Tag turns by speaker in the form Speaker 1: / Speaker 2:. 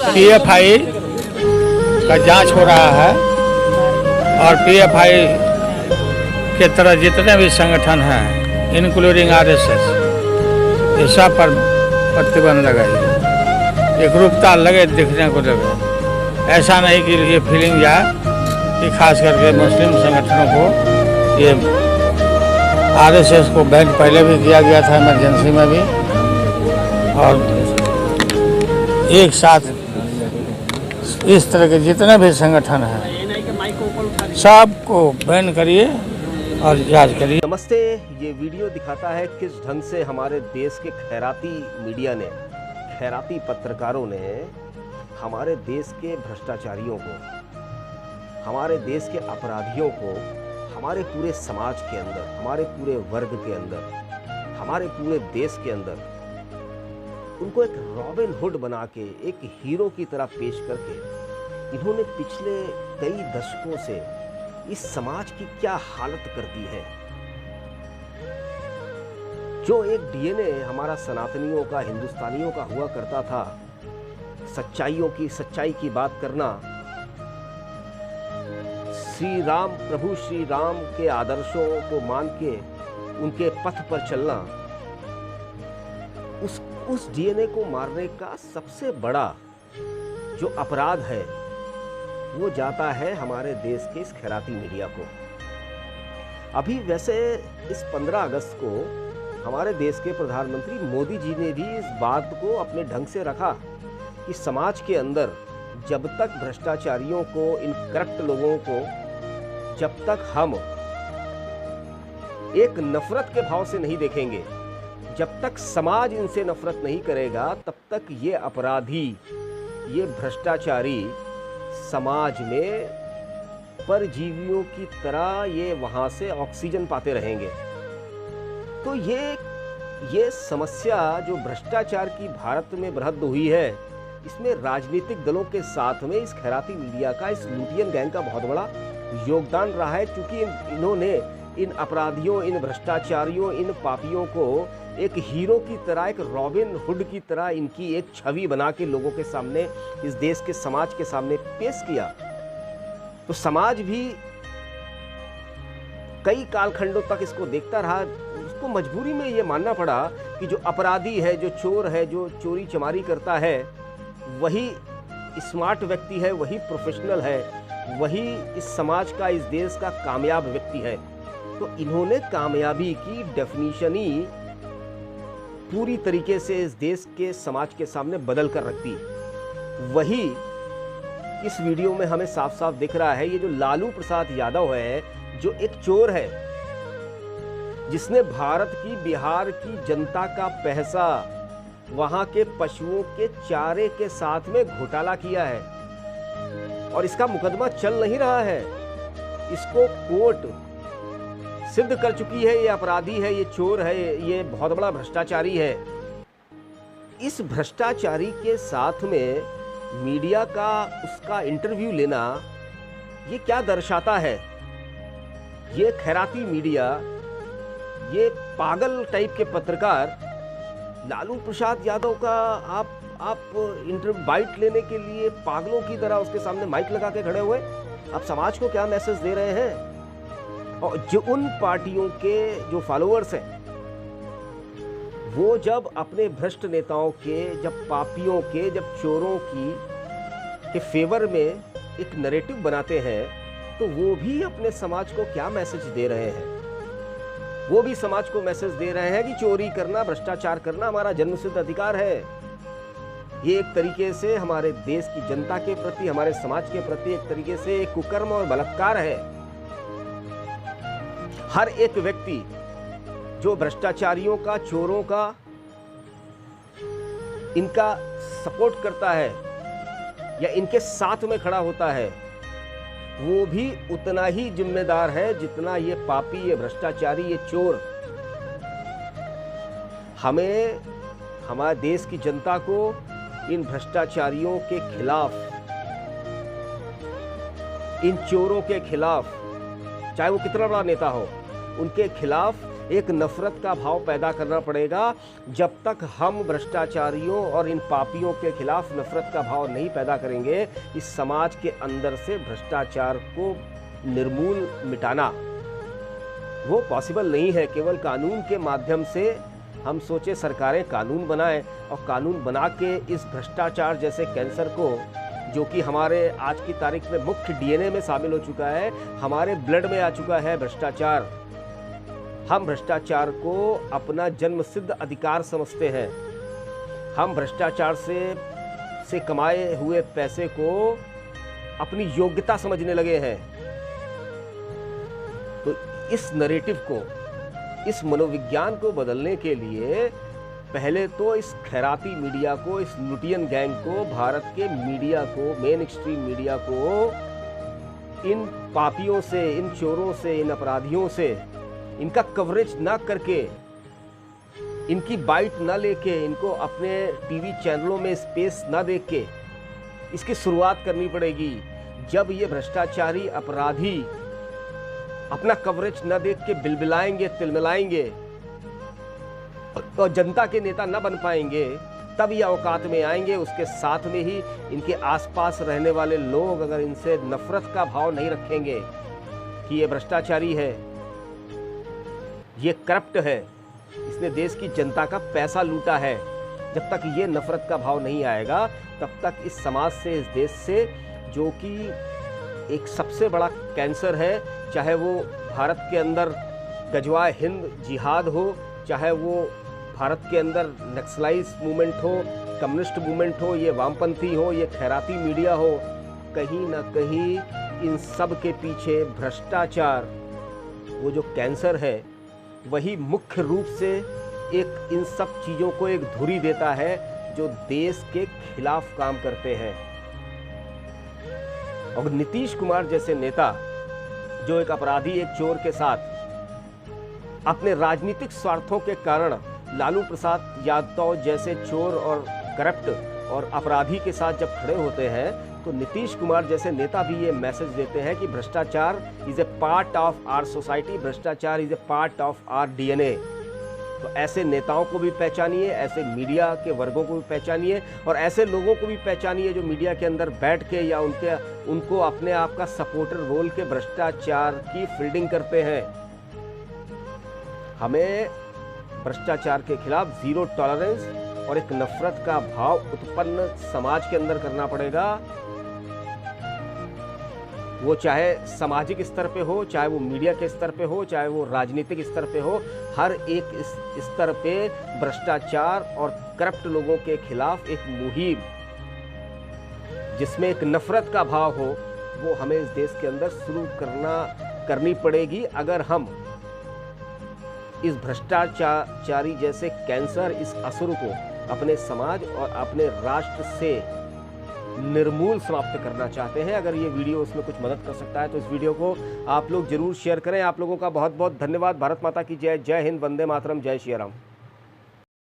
Speaker 1: PFI का जांच हो रहा है और पीएफआई के तरह जितने भी संगठन हैं इंक्लूडिंग आरएसएस, ये सब पर प्रतिबंध लगाई, एकरूपता लगे, दिखने को लगे। ऐसा नहीं कि ये फीलिंग जाए कि खास करके मुस्लिम संगठनों को, ये आरएसएस को बैन पहले भी किया गया था इमरजेंसी में भी, और एक साथ इस तरह के जितने भी संगठन हैं सबको बैन करिए और जांच करिए।
Speaker 2: नमस्ते, ये वीडियो दिखाता है किस ढंग से हमारे देश के खैराती मीडिया ने, खैराती पत्रकारों ने हमारे देश के भ्रष्टाचारियों को, हमारे देश के अपराधियों को, हमारे पूरे समाज के अंदर, हमारे पूरे वर्ग के अंदर, हमारे पूरे देश के अंदर उनको एक रॉबिन हुड बना के, एक हीरो की तरह पेश करके इन्होंने पिछले कई दशकों से इस समाज की क्या हालत कर दी है। जो एक डीएनए हमारा सनातनियों का, हिंदुस्तानियों का हुआ करता था, सच्चाई की बात करना, प्रभु श्री राम के आदर्शों को मान के उनके पथ पर चलना, उस डीएनए को मारने का सबसे बड़ा जो अपराध है वो जाता है हमारे देश के इस खैराती मीडिया को। अभी वैसे इस 15 अगस्त को हमारे देश के प्रधानमंत्री मोदी जी ने भी इस बात को अपने ढंग से रखा कि समाज के अंदर जब तक भ्रष्टाचारियों को, इन करप्ट लोगों को, जब तक हम एक नफरत के भाव से नहीं देखेंगे, जब तक समाज इनसे नफरत नहीं करेगा, तब तक ये अपराधी, ये भ्रष्टाचारी समाज में परजीवियों की तरह ये वहां से ऑक्सीजन पाते रहेंगे। तो ये समस्या जो भ्रष्टाचार की भारत में बढ़त हुई है, इसमें राजनीतिक दलों के साथ में इस खैराती मीडिया का, इस लुटियन गैंग का बहुत बड़ा योगदान रहा है, क्योंकि इन्होंने इन अपराधियों, इन भ्रष्टाचारियों, इन पापियों को एक हीरो की तरह, एक रॉबिन हुड की तरह इनकी एक छवि बना के लोगों के सामने, इस देश के समाज के सामने पेश किया। तो समाज भी कई कालखंडों तक इसको देखता रहा। उसको मजबूरी में ये मानना पड़ा कि जो अपराधी है, जो चोर है, जो चोरी चमारी करता है, वही स्मार्ट व्यक्ति है, वही प्रोफेशनल है, वही इस समाज का, इस देश का कामयाब व्यक्ति है। तो इन्होंने कामयाबी की डेफिनेशन ही पूरी तरीके से इस देश के समाज के सामने बदल कर रख दी। वही इस वीडियो में हमें साफ साफ दिख रहा है। ये जो लालू प्रसाद यादव है, जो एक चोर है, जिसने भारत की, बिहार की जनता का पैसा वहां के पशुओं के चारे के साथ में घोटाला किया है, और इसका मुकदमा चल नहीं रहा है। इसको कोर्ट सिद्ध कर चुकी है, ये अपराधी है, ये चोर है, ये बहुत बड़ा भ्रष्टाचारी है। इस भ्रष्टाचारी के साथ में मीडिया का, उसका इंटरव्यू लेना, ये क्या दर्शाता है? ये खैराती मीडिया, ये पागल टाइप के पत्रकार, लालू प्रसाद यादव का आप इंटरव्यू बाइट लेने के लिए पागलों की तरह उसके सामने माइक लगा के खड़े हुए, आप समाज को क्या मैसेज दे रहे हैं? और जो उन पार्टियों के जो फॉलोअर्स हैं, वो जब अपने भ्रष्ट नेताओं के, जब पापियों के, जब चोरों के फेवर में एक नैरेटिव बनाते हैं, तो वो भी अपने समाज को क्या मैसेज दे रहे हैं? वो भी समाज को मैसेज दे रहे हैं कि चोरी करना, भ्रष्टाचार करना हमारा जन्मसिद्ध अधिकार है। ये एक तरीके से हमारे देश की जनता के प्रति, हमारे समाज के प्रति एक तरीके से एक कुकर्म और बलात्कार है। हर एक व्यक्ति जो भ्रष्टाचारियों का, चोरों का, इनका सपोर्ट करता है या इनके साथ में खड़ा होता है, वो भी उतना ही जिम्मेदार है जितना ये पापी, ये भ्रष्टाचारी, ये चोर। हमें, हमारे देश की जनता को इन भ्रष्टाचारियों के खिलाफ, इन चोरों के खिलाफ, चाहे वो कितना बड़ा नेता हो, उनके खिलाफ एक नफरत का भाव पैदा करना पड़ेगा। जब तक हम भ्रष्टाचारियों और इन पापियों के खिलाफ नफरत का भाव नहीं पैदा करेंगे, इस समाज के अंदर से भ्रष्टाचार को निर्मूल मिटाना वो पॉसिबल नहीं है। केवल कानून के माध्यम से हम सोचे सरकारें कानून बनाएं और कानून बना के इस भ्रष्टाचार जैसे कैंसर को, जो कि हमारे आज की तारीख में मुख्य डीएनए में शामिल हो चुका है, हमारे ब्लड में आ चुका है भ्रष्टाचार। हम भ्रष्टाचार को अपना जन्मसिद्ध अधिकार समझते हैं। हम भ्रष्टाचार से कमाए हुए पैसे को अपनी योग्यता समझने लगे हैं। तो इस नैरेटिव को, इस मनोविज्ञान को बदलने के लिए पहले तो इस खैराती मीडिया को, इस लुटियन गैंग को, भारत के मीडिया को, मेन स्ट्रीम मीडिया को इन पापियों से, इन चोरों से, इन अपराधियों से इनका कवरेज ना करके, इनकी बाइट ना लेके, इनको अपने टीवी चैनलों में स्पेस ना देख के इसकी शुरुआत करनी पड़ेगी। जब ये भ्रष्टाचारी अपराधी अपना कवरेज न देख के बिलबिलाएंगे, तिलमिलाएंगे और जनता के नेता न बन पाएंगे, तब ये औकात में आएंगे। उसके साथ में ही इनके आसपास रहने वाले लोग अगर इनसे नफरत का भाव नहीं रखेंगे कि ये भ्रष्टाचारी है, ये करप्ट है, इसने देश की जनता का पैसा लूटा है, जब तक ये नफरत का भाव नहीं आएगा, तब तक इस समाज से, इस देश से, जो कि एक सबसे बड़ा कैंसर है, चाहे वो भारत के अंदर गजवाए हिंद जिहाद हो, चाहे वो भारत के अंदर नक्सलाइज मूवमेंट हो, कम्युनिस्ट मूवमेंट हो, ये वामपंथी हो, ये खैराती मीडिया हो, कहीं ना कहीं इन सब के पीछे भ्रष्टाचार, वो जो कैंसर है, वही मुख्य रूप से एक इन सब चीज़ों को एक धुरी देता है जो देश के खिलाफ काम करते हैं। और नीतीश कुमार जैसे नेता, जो एक अपराधी, एक चोर के साथ अपने राजनीतिक स्वार्थों के कारण लालू प्रसाद यादव जैसे चोर और करप्ट और अपराधी के साथ जब खड़े होते हैं, तो नीतीश कुमार जैसे नेता भी ये मैसेज देते हैं कि भ्रष्टाचार is a part of our society, भ्रष्टाचार is a part of our DNA. तो ऐसे नेताओं को भी पहचानिए, ऐसे मीडिया के वर्गों को भी पहचानिए और ऐसे लोगों को भी पहचानिए जो मीडिया के अंदर बैठ के या उनको अपने आप का सपोर्टर बोल के भ्रष्टाचार की फील्डिंग करते हैं। हमें भ्रष्टाचार के खिलाफ जीरो टॉलरेंस और एक नफरत का भाव उत्पन्न समाज के अंदर करना पड़ेगा। वो चाहे सामाजिक स्तर पे हो, चाहे वो मीडिया के स्तर पे हो, चाहे वो राजनीतिक स्तर पे हो, हर एक स्तर पे भ्रष्टाचार और करप्ट लोगों के खिलाफ एक मुहिम जिसमें एक नफरत का भाव हो, वो हमें इस देश के अंदर शुरू करनी पड़ेगी। अगर हम इस भ्रष्टाचारी जैसे कैंसर, इस असुर को अपने समाज और अपने राष्ट्र से निर्मूल समाप्त करना चाहते हैं। अगर ये वीडियो उसमें कुछ मदद कर सकता है तो इस वीडियो को आप लोग जरूर शेयर करें। आप लोगों का बहुत बहुत धन्यवाद। भारत माता की जय। जय हिंद, वंदे मातरम, जय श्री राम।